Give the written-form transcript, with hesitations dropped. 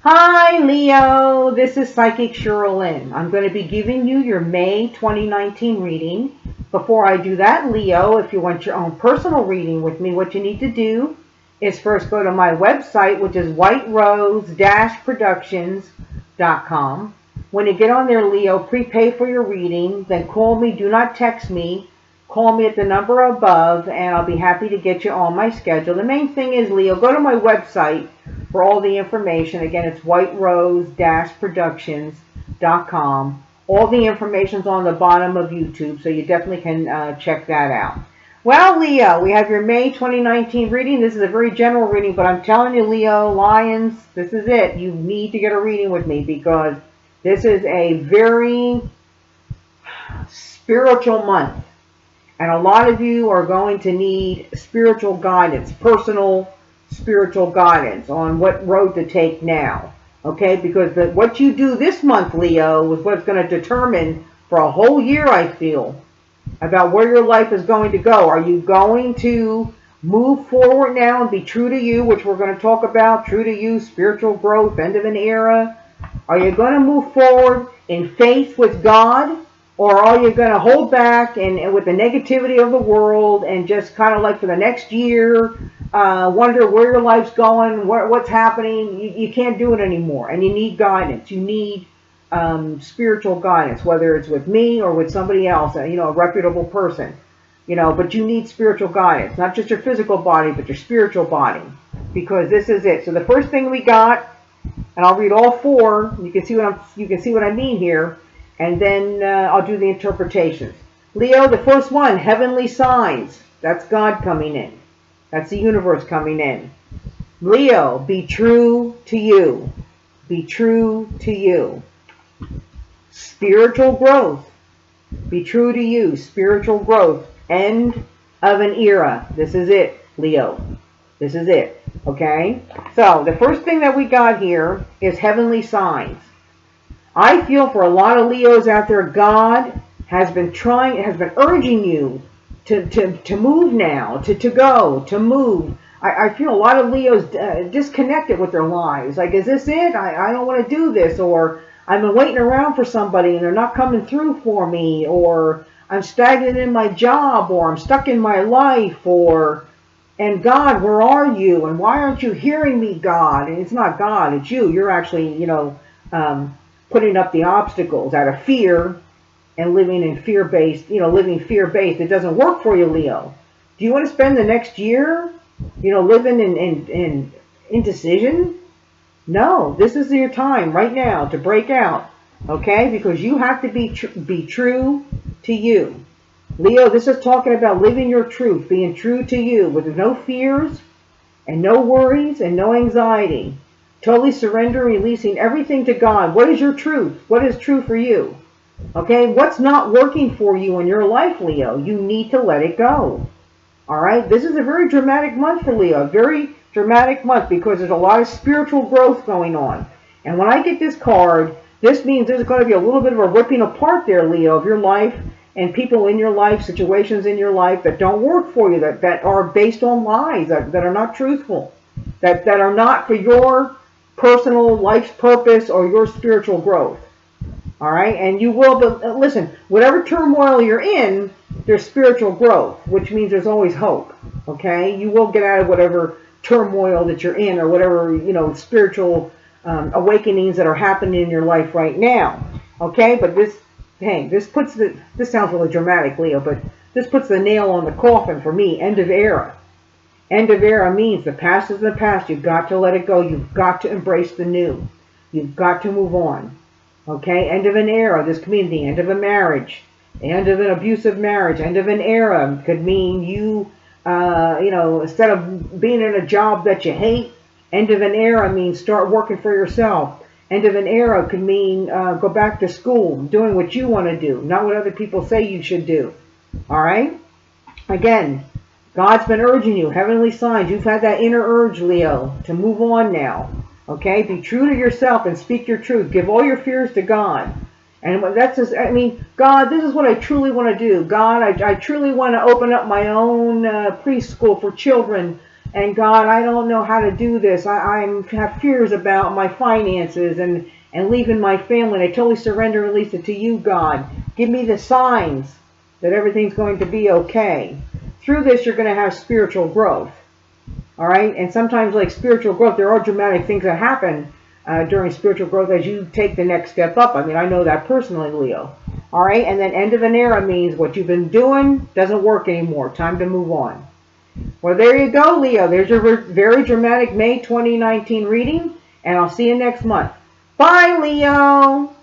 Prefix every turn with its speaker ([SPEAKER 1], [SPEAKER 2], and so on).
[SPEAKER 1] Hi Leo, this is Psychic Cheryl Lynn. I'm going to be giving you your May 2019 reading. Before I do that, Leo, if you want your own personal reading with me, what you need to do is first go to my website, which is whiterose-productions.com. When you get on there, Leo, prepay for your reading, then call me. Do not text me. Call me at the number above, and I'll be happy to get you on my schedule. The main thing is, Leo, go to my website for all the information. Again, it's whiterose-productions.com. All the information's on the bottom of YouTube, so you definitely can check that out. Well, Leo, we have your May 2019 reading. This is a very general reading, but I'm telling you, Leo, Lions, this is it. You need to get a reading with me because this is a very spiritual month. And a lot of you are going to need spiritual guidance, personal spiritual guidance on what road to take now. Okay, because what you do this month, Leo, is what's going to determine for a whole year, I feel, about where your life is going to go. Are you going to move forward now and be true to you, which we're going to talk about, true to you, spiritual growth, end of an era? Are you going to move forward in faith with God? Or are you going to hold back and with the negativity of the world and just kind of like for the next year, wonder where your life's going, what's happening? You can't do it anymore, and you need guidance. You need spiritual guidance, whether it's with me or with somebody else, a reputable person. But you need spiritual guidance, not just your physical body, but your spiritual body, because this is it. So the first thing we got, and I'll read all four. You can see what I mean here. And then I'll do the interpretations. Leo, the first one, heavenly signs. That's God coming in. That's the universe coming in. Leo, be true to you. Be true to you. Spiritual growth. Be true to you. Spiritual growth. End of an era. This is it, Leo. This is it. Okay? So, the first thing that we got here is heavenly signs. I feel for a lot of Leos out there, God has been urging you to move now, to go, to move. I feel a lot of Leos disconnected with their lives. Like, is this it? I don't want to do this. Or I've been waiting around for somebody and they're not coming through for me. Or I'm stagnant in my job. Or I'm stuck in my life. And God, where are you? And why aren't you hearing me, God? And it's not God, it's you. You're actually, putting up the obstacles out of fear and living in fear-based, living fear-based. It doesn't work for you, Leo. Do you want to spend the next year, living in indecision? No, this is your time right now to break out, okay? Because you have to be true to you. Leo, this is talking about living your truth, being true to you with no fears and no worries and no anxiety. Totally surrendering, releasing everything to God. What is your truth? What is true for you? Okay, what's not working for you in your life, Leo? You need to let it go. All right, this is a very dramatic month for Leo. A very dramatic month because there's a lot of spiritual growth going on. And when I get this card, this means there's going to be a little bit of a ripping apart there, Leo, of your life and people in your life, situations in your life that don't work for you, that are based on lies, that are not truthful, that are not for your personal life's purpose or your spiritual growth. All right, and you will, but listen, whatever turmoil you're in, there's spiritual growth, which means there's always hope. Okay, you will get out of whatever turmoil that you're in, or whatever spiritual awakenings that are happening in your life right now. Okay, but this sounds really dramatic, Leo, but this puts the nail on the coffin for me. End of era. End of era means the past is the past. You've got to let it go. You've got to embrace the new. You've got to move on. Okay? End of an era. This could mean the end of a marriage. The end of an abusive marriage. End of an era could mean you, instead of being in a job that you hate, end of an era means start working for yourself. End of an era could mean go back to school, doing what you want to do, not what other people say you should do. All right? Again, God's been urging you, heavenly signs. You've had that inner urge, Leo, to move on now. Okay? Be true to yourself and speak your truth. Give all your fears to God. And that's just, God, this is what I truly want to do. God, I truly want to open up my own preschool for children and God, I don't know how to do this. I have fears about my finances and leaving my family. And I totally surrender and release it to you, God. Give me the signs that everything's going to be okay. Through this, you're going to have spiritual growth. All right? And sometimes, like spiritual growth, there are dramatic things that happen during spiritual growth as you take the next step up. I mean, I know that personally, Leo. All right? And then end of an era means what you've been doing doesn't work anymore. Time to move on. Well, there you go, Leo. There's your very dramatic May 2019 reading, and I'll see you next month. Bye, Leo.